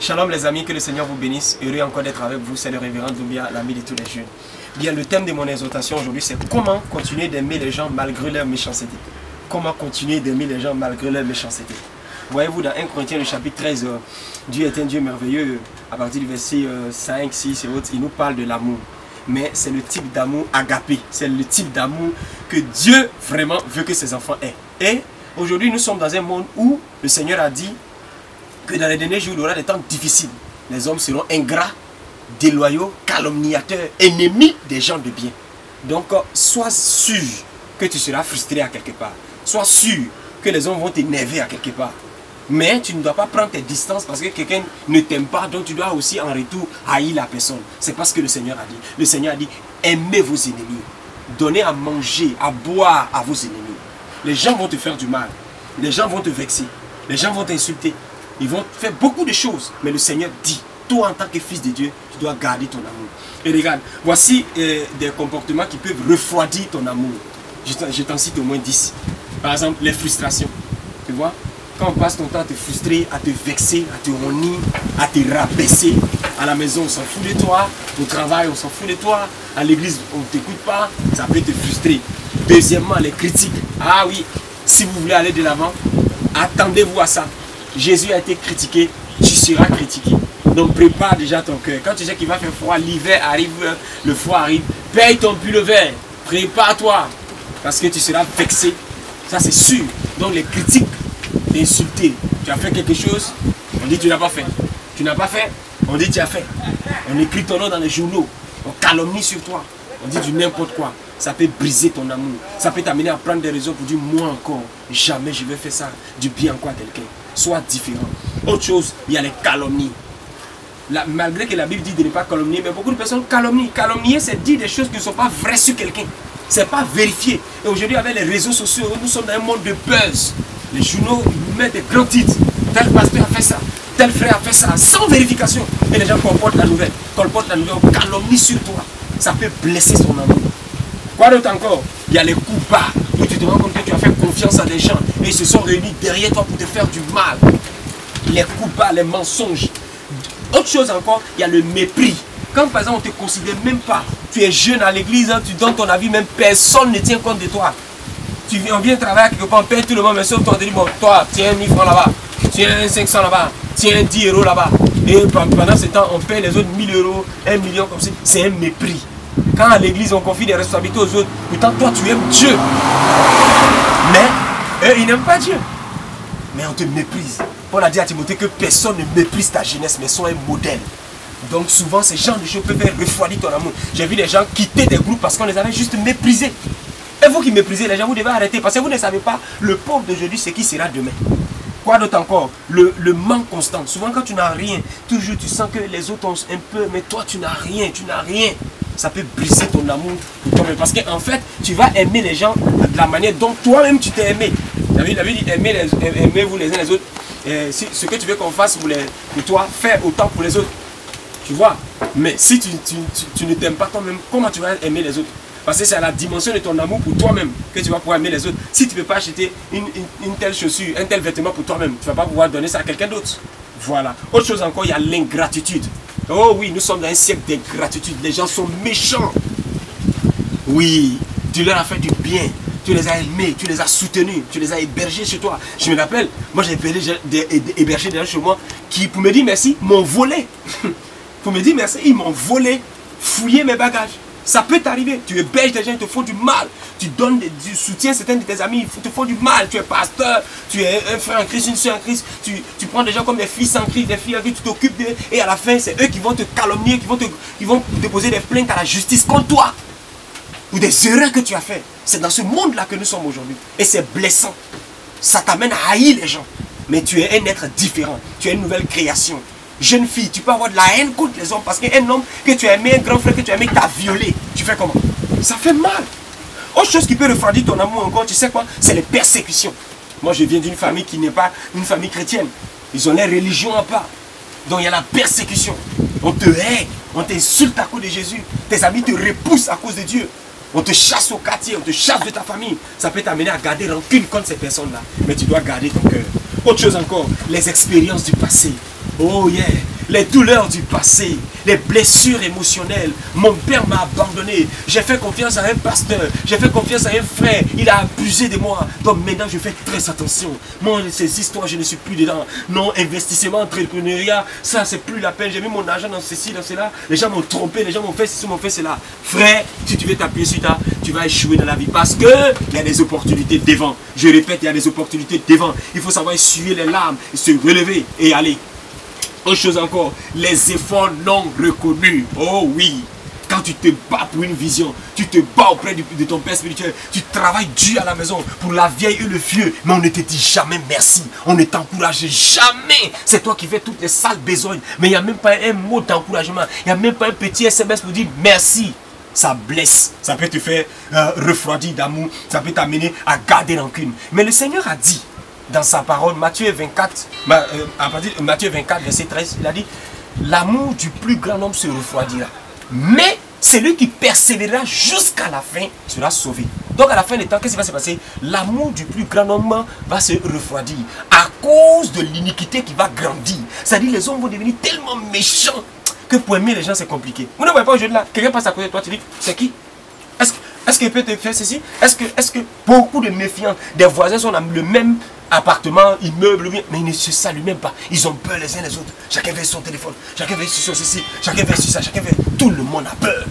Shalom les amis, que le Seigneur vous bénisse. Heureux encore d'être avec vous, c'est le révérend Doumbia, l'ami de tous les jeunes. Bien, le thème de mon exhortation aujourd'hui, c'est comment continuer d'aimer les gens malgré leur méchanceté. Comment continuer d'aimer les gens malgré leur méchanceté. Voyez-vous, dans 1 Corinthiens, le chapitre 13, Dieu est un Dieu merveilleux. À partir du verset 5, 6 et autres, il nous parle de l'amour. Mais c'est le type d'amour agapé. C'est le type d'amour que Dieu vraiment veut que ses enfants aient. Et aujourd'hui, nous sommes dans un monde où le Seigneur a dit que dans les derniers jours, il y aura des temps difficiles. Les hommes seront ingrats, déloyaux, calomniateurs, ennemis des gens de bien. Donc, sois sûr que tu seras frustré à quelque part. Sois sûr que les hommes vont t'énerver à quelque part. Mais tu ne dois pas prendre tes distances parce que quelqu'un ne t'aime pas, donc tu dois aussi en retour haïr la personne. C'est pas ce que le Seigneur a dit. Le Seigneur a dit, aimez vos ennemis. Donnez à manger, à boire à vos ennemis. Les gens vont te faire du mal. Les gens vont te vexer. Les gens vont t'insulter. Ils vont faire beaucoup de choses. Mais le Seigneur dit, toi en tant que fils de Dieu, tu dois garder ton amour. Et regarde, voici des comportements qui peuvent refroidir ton amour. Je t'en cite au moins 10. Par exemple, les frustrations. Tu vois? Quand on passe ton temps à te frustrer, à te vexer, à te honir, à te rabaisser, à la maison on s'en fout de toi, au travail on s'en fout de toi, à l'église on ne t'écoute pas, ça peut te frustrer. Deuxièmement, les critiques. Ah oui, si vous voulez aller de l'avant, attendez-vous à ça. Jésus a été critiqué, tu seras critiqué. Donc prépare déjà ton cœur. Quand tu sais qu'il va faire froid, l'hiver arrive, le froid arrive, paye ton pull vert, prépare-toi, parce que tu seras vexé. Ça c'est sûr. Donc les critiques, t'insulter, tu as fait quelque chose, on dit tu n'as pas fait. Tu n'as pas fait, on dit tu as fait. On écrit ton nom dans les journaux, on calomnie sur toi, on dit du n'importe quoi. Ça peut briser ton amour, ça peut t'amener à prendre des raisons pour dire moi encore, jamais je vais faire ça, du bien quoi à quelqu'un. Sois différent. Autre chose, il y a les calomnies. Malgré que la Bible dit de ne pas calomnier, mais beaucoup de personnes calomnient. Calomnier, c'est dire des choses qui ne sont pas vraies sur quelqu'un. C'est pas vérifié. Et aujourd'hui, avec les réseaux sociaux, nous sommes dans un monde de buzz. Les journaux mettent des grands titres. Tel pasteur a fait ça, tel frère a fait ça, sans vérification. Et les gens colportent la nouvelle. On calomnie sur toi. Ça peut blesser son amour. Quoi d'autre encore? Il y a les coups bas, où tu te rends compte que tu as fait confiance à des gens et ils se sont réunis derrière toi pour te faire du mal. Les coups bas, les mensonges. Autre chose encore, il y a le mépris. Quand par exemple on ne te considère même pas, tu es jeune à l'église, tu donnes ton avis, même personne ne tient compte de toi. On vient travailler quelque part, on paye tout le monde, mais sauf toi, on te dit, bon, toi, tiens 1000 francs là-bas, tiens 500 là-bas, tiens 10 euros là-bas. Et pendant ce temps, on paye les autres 1000 euros, 1 million comme ça. C'est un mépris. Quand à l'église, on confie des responsabilités aux autres, pourtant toi, tu aimes Dieu. Mais eux, ils n'aiment pas Dieu. Mais on te méprise. Paul a dit à Timothée que personne ne méprise ta jeunesse, mais sois un modèle. Donc souvent, ces gens de choses peuvent faire refroidir ton amour. J'ai vu des gens quitter des groupes parce qu'on les avait juste méprisés. Et vous qui méprisez les gens, vous devez arrêter parce que vous ne savez pas le pauvre d'aujourd'hui, c'est qui sera demain. Quoi d'autre encore? Le manque constant. Souvent quand tu n'as rien, toujours tu sens que les autres ont un peu, mais toi tu n'as rien, Ça peut briser ton amour pour toi-même. Parce qu'en fait, tu vas aimer les gens de la manière dont toi-même tu t'es aimé. La Bible dit aimez-vous les uns les autres. Ce que tu veux qu'on fasse pour toi, fais autant pour les autres. Tu vois? Mais si tu ne t'aimes pas toi-même, comment tu vas aimer les autres? Parce que c'est à la dimension de ton amour pour toi-même que tu vas pouvoir aimer les autres. Si tu ne peux pas acheter une telle chaussure, un tel vêtement pour toi-même, tu ne vas pas pouvoir donner ça à quelqu'un d'autre. Voilà. Autre chose encore, il y a l'ingratitude. Oh oui, nous sommes dans un siècle d'ingratitude. Les gens sont méchants. Oui, tu leur as fait du bien. Tu les as aimés, tu les as soutenus, tu les as hébergés chez toi. Je me rappelle, moi j'ai hébergé des gens chez moi qui, pour me dire merci, m'ont volé. Pour me dire merci, ils m'ont volé, fouillé mes bagages. Ça peut t'arriver, tu héberges des gens, ils te font du mal. Tu donnes du soutien à certains de tes amis, ils te font du mal. Tu es pasteur, tu es un frère en Christ, une soeur en Christ. Tu prends des gens comme des fils en Christ, des filles en Christ, tu t'occupes d'eux. Et à la fin, c'est eux qui vont te calomnier, qui vont déposer des plaintes à la justice contre toi. Ou des erreurs que tu as fait. C'est dans ce monde-là que nous sommes aujourd'hui. Et c'est blessant. Ça t'amène à haïr les gens. Mais tu es un être différent. Tu es une nouvelle création. Jeune fille, tu peux avoir de la haine contre les hommes parce qu'un homme que tu as aimé, un grand frère que tu as aimé, t'a violé. Tu fais comment? Ça fait mal. Autre chose qui peut refroidir ton amour encore, tu sais quoi? C'est les persécutions. Moi, je viens d'une famille qui n'est pas une famille chrétienne. Ils ont les religions à part. Donc, il y a la persécution. On te hait, on t'insulte à cause de Jésus. Tes amis te repoussent à cause de Dieu. On te chasse au quartier, on te chasse de ta famille. Ça peut t'amener à garder rancune contre ces personnes-là. Mais tu dois garder ton cœur. Autre chose encore, les expériences du passé. Oh yeah. Les douleurs du passé, les blessures émotionnelles. Mon père m'a abandonné. J'ai fait confiance à un pasteur. J'ai fait confiance à un frère. Il a abusé de moi. Donc maintenant, je fais très attention. Moi, ces histoires, je ne suis plus dedans. Non, investissement, entrepreneuriat, ça, c'est plus la peine. J'ai mis mon argent dans ceci, dans cela. Les gens m'ont trompé. Les gens m'ont fait ceci, m'ont fait cela. Frère, si tu veux t'appuyer sur ça, tu vas échouer dans la vie. Parce que il y a des opportunités devant. Je répète, il y a des opportunités devant. Il faut savoir essuyer les larmes, se relever et aller. Autre chose encore, les efforts non reconnus. Oh oui, quand tu te bats pour une vision, tu te bats auprès de ton père spirituel, tu travailles dur à la maison pour la vieille et le vieux, mais on ne te dit jamais merci, on ne t'encourage jamais. C'est toi qui fais toutes les sales besognes, mais il n'y a même pas un mot d'encouragement, il n'y a même pas un petit SMS pour dire merci. Ça blesse, ça peut te faire refroidir d'amour, ça peut t'amener à garder rancune. Mais le Seigneur a dit, dans sa parole, Matthieu 24, à partir de Matthieu 24, verset 13, il a dit, l'amour du plus grand homme se refroidira. Mais celui qui persévérera jusqu'à la fin sera sauvé. Donc à la fin des temps, qu'est-ce qui va se passer? L'amour du plus grand homme va se refroidir à cause de l'iniquité qui va grandir. C'est-à-dire les hommes vont devenir tellement méchants que pour aimer les gens c'est compliqué. Vous ne voyez pas aujourd'hui là, quelqu'un passe à côté de toi, tu dis, c'est qui? Est-ce qu'il peut te faire ceci? Est-ce que beaucoup de méfiants, des voisins sont dans le même appartement, immeuble, mais ils ne se saluent même pas. Ils ont peur les uns les autres. Chacun veut son téléphone, chacun veut sur ceci, chacun veut sur ça, chacun veut. Tout le monde a peur.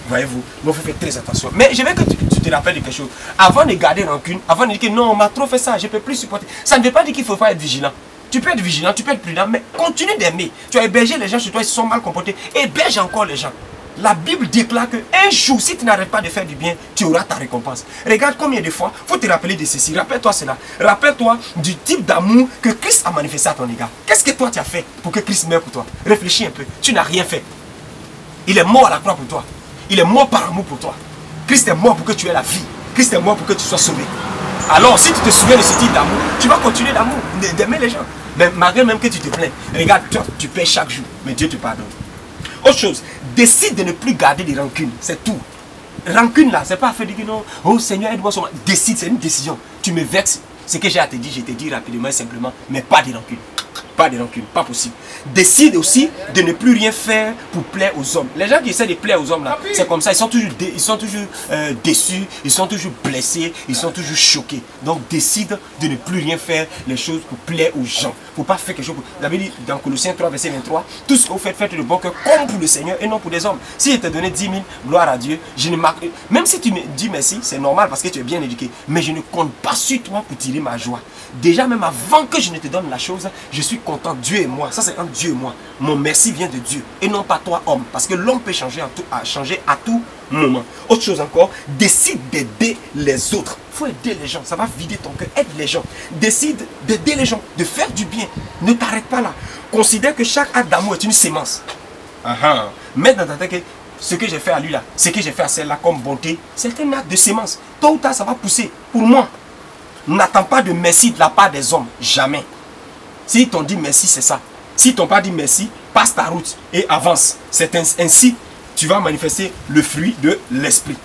Voyez-vous, il faut faire très attention. Mais je veux que tu te rappelles de quelque chose. Avant de garder rancune, avant de dire que non, on m'a trop fait ça, je ne peux plus supporter. Ça ne veut pas dire qu'il ne faut pas être vigilant. Tu peux être vigilant, tu peux être prudent, mais continue d'aimer. Tu as hébergé les gens chez toi, ils se sont mal comportés. Héberge encore les gens. La Bible déclare qu'un jour, si tu n'arrêtes pas de faire du bien, tu auras ta récompense. Regarde combien de fois, il faut te rappeler de ceci. Rappelle-toi cela. Rappelle-toi du type d'amour que Christ a manifesté à ton égard. Qu'est-ce que toi tu as fait pour que Christ meure pour toi? Réfléchis un peu. Tu n'as rien fait. Il est mort à la croix pour toi. Il est mort par amour pour toi. Christ est mort pour que tu aies la vie. Christ est mort pour que tu sois sauvé. Alors, si tu te souviens de ce type d'amour, tu vas continuer d'amour, d'aimer les gens. Mais malgré même que tu te plains, regarde, toi, tu paies chaque jour, mais Dieu te pardonne. Autre chose, décide de ne plus garder des rancunes, c'est tout. Rancune là, c'est pas fait de dire non, oh Seigneur, aide-moi sur moi. Décide, c'est une décision. Tu me vexes, ce que j'ai à te dire, je te dis rapidement et simplement, mais pas de rancune. Pas de rancune, pas possible. Décide aussi de ne plus rien faire pour plaire aux hommes. Les gens qui essaient de plaire aux hommes là, c'est comme ça, ils sont toujours déçus, ils sont toujours blessés, ils sont toujours choqués. Donc décide de ne plus rien faire les choses pour plaire aux gens. Il ne faut pas faire quelque chose pour... Vous avez dit dans Colossiens 3, verset 23, tout ce que vous faites, faites de bon cœur comme pour le Seigneur et non pour les hommes. Si je t'ai donné 10 000, gloire à Dieu, je ne marque... Même si tu me dis merci, c'est normal parce que tu es bien éduqué. Mais je ne compte pas sur toi pour tirer ma joie. Déjà même avant que je ne te donne la chose, je suis content, Dieu et moi. Ça c'est entre Dieu et moi. Mon merci vient de Dieu et non pas toi homme. Parce que l'homme peut changer à tout moment. Autre chose encore, décide d'aider les autres. Il faut aider les gens, ça va vider ton cœur. Aide les gens. Décide d'aider les gens, de faire du bien. Ne t'arrête pas là. Considère que chaque acte d'amour est une sémence. Mets dans ta tête que ce que j'ai fait à lui là, ce que j'ai fait à celle-là comme bonté, c'est un acte de sémence. Tôt ou tard, ça va pousser. Pour moi, n'attends pas de merci de la part des hommes. Jamais. S'ils t'ont dit merci, c'est ça. S'ils t'ont pas dit merci, passe ta route et avance. C'est ainsi tu vas manifester le fruit de l'esprit.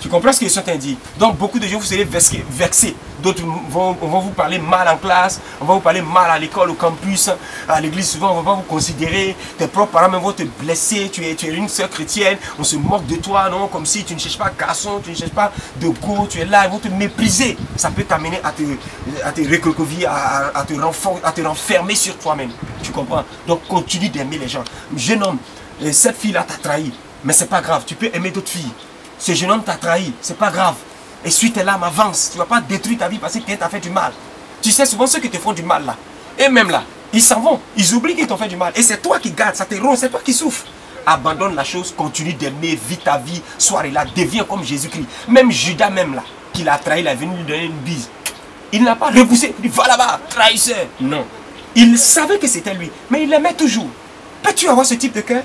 Tu comprends ce que je suis en train de dire? Donc beaucoup de gens, vous serez vexés. D'autres vont vous parler mal en classe, on va vous parler mal à l'école, au campus, à l'église. Souvent, on ne va pas vous considérer. Tes propres parents même vont te blesser. Tu es une sœur chrétienne, on se moque de toi, non? Comme si tu ne cherches pas garçon, tu ne cherches pas de go, tu es là, ils vont te mépriser. Ça peut t'amener à te recroqueviller, à te renfermer sur toi-même. Tu comprends? Donc continue d'aimer les gens. Jeune homme, cette fille-là t'a trahi, mais c'est pas grave, tu peux aimer d'autres filles. Ce jeune homme t'a trahi, c'est pas grave. Essuie tes larmes, avance. Tu ne vas pas détruire ta vie parce que quelqu'un t'a fait du mal. Tu sais, souvent ceux qui te font du mal là, et même là, ils s'en vont. Ils oublient qu'ils t'ont fait du mal. Et c'est toi qui gardes, ça te ronge, c'est toi qui souffres. Abandonne la chose, continue d'aimer, vis ta vie, sois là, deviens comme Jésus-Christ. Même Judas même là, qui l'a trahi, il est venu lui donner une bise. Il n'a pas repoussé, il dit va là-bas, trahisseur. Non. Il savait que c'était lui, mais il l'aimait toujours. Peux-tu avoir ce type de cœur?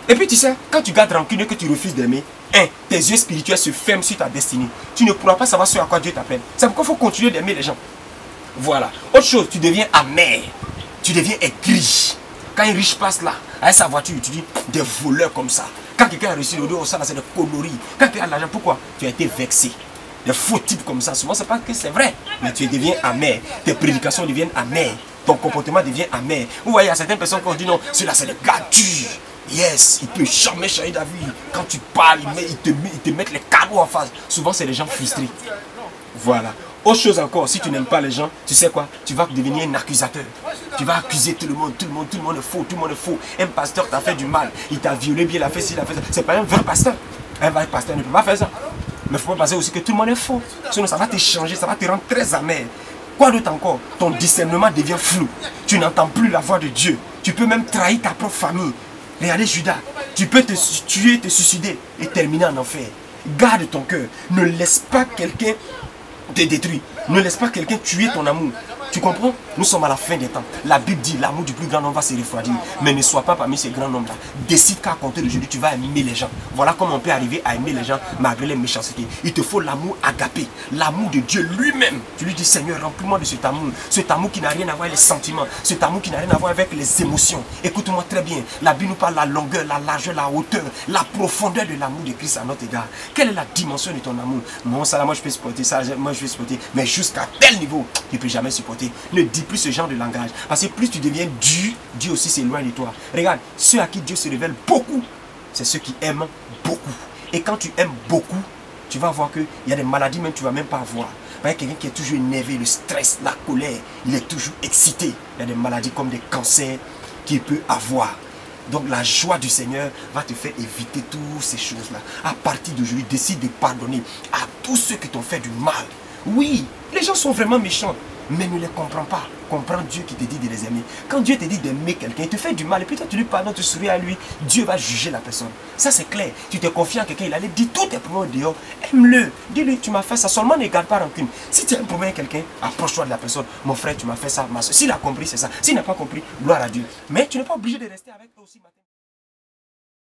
Et puis tu sais, quand tu gardes rancune et que tu refuses d'aimer, tes yeux spirituels se ferment sur ta destinée. Tu ne pourras pas savoir ce à quoi Dieu t'appelle. C'est pourquoi il faut continuer d'aimer les gens. Voilà. Autre chose, tu deviens amer. Tu deviens aigri. Quand un riche passe là, avec sa voiture, tu dis des voleurs comme ça. Quand quelqu'un a reçu le dos, ça c'est des conneries. Quand tu as l'argent, pourquoi? Tu as été vexé. Des faux types comme ça, souvent c'est pas que c'est vrai. Mais tu deviens amer. Tes prédications deviennent amères. ton comportement devient amer. Vous voyez, il y a certaines personnes qui ont dit non, celui-là c'est le gars dur. Yes, il peut jamais changer d'avis. Quand tu parles, ils te mettent les carreaux en face. Souvent, c'est les gens frustrés. Voilà. Autre chose encore, si tu n'aimes pas les gens, tu sais quoi? Tu vas devenir un accusateur. Tu vas accuser tout le monde est faux, tout le monde est faux. Un pasteur t'a fait du mal, il t'a violé, bien il a fait ci, il a fait ça. C'est pas un vrai pasteur. Un vrai pasteur ne peut pas faire ça. Mais il faut pas penser aussi que tout le monde est faux. Sinon, ça va te changer, ça va te rendre très amer. Quoi d'autre encore? Ton discernement devient flou. Tu n'entends plus la voix de Dieu. Tu peux même trahir ta propre famille. Regardez Judas. Tu peux te tuer, te suicider et terminer en enfer. Garde ton cœur. Ne laisse pas quelqu'un te détruire. Ne laisse pas quelqu'un tuer ton amour. Tu comprends? Nous sommes à la fin des temps. La Bible dit l'amour du plus grand homme va se refroidir. Mais ne sois pas parmi ces grands hommes-là. Décide qu'à compter d'aujourd'hui, tu vas aimer les gens. Voilà comment on peut arriver à aimer les gens malgré les méchancetés. Il te faut l'amour agapé. L'amour de Dieu lui-même. Tu lui dis, Seigneur, remplis-moi de cet amour. Cet amour qui n'a rien à voir avec les sentiments. Cet amour qui n'a rien à voir avec les émotions. Écoute-moi très bien. La Bible nous parle de la longueur, la largeur, la hauteur, la profondeur de l'amour de Christ à notre égard. Quelle est la dimension de ton amour? Mon ça, moi je peux supporter ça, moi je peux supporter. Mais jusqu'à tel niveau, tu ne peux jamais supporter. Ne dis plus ce genre de langage. Parce que plus tu deviens dur, Dieu aussi s'éloigne de toi. Regarde, ceux à qui Dieu se révèle beaucoup, c'est ceux qui aiment beaucoup. Et quand tu aimes beaucoup, tu vas voir qu'il y a des maladies même que tu ne vas même pas avoir. Par exemple, quelqu'un qui est toujours énervé, le stress, la colère, il est toujours excité. Il y a des maladies comme des cancers qu'il peut avoir. Donc la joie du Seigneur va te faire éviter toutes ces choses-là. À partir d'aujourd'hui, décide de pardonner à tous ceux qui t'ont fait du mal. Oui, les gens sont vraiment méchants, mais ne les comprends pas. Comprends Dieu qui te dit de les aimer. Quand Dieu te dit d'aimer quelqu'un, il te fait du mal, et puis toi tu lui pardonnes, tu souris à lui, Dieu va juger la personne. Ça c'est clair. Tu te confies en quelqu'un, il allait dire tous tes problèmes dehors, aime-le. Dis-lui, tu m'as fait ça, seulement ne garde pas rancune. Si tu as un problème avec quelqu'un, approche-toi de la personne. Mon frère, tu m'as fait ça, ma soeur. S'il a compris, c'est ça. S'il n'a pas compris, gloire à Dieu. Mais tu n'es pas obligé de rester avec toi aussi matin.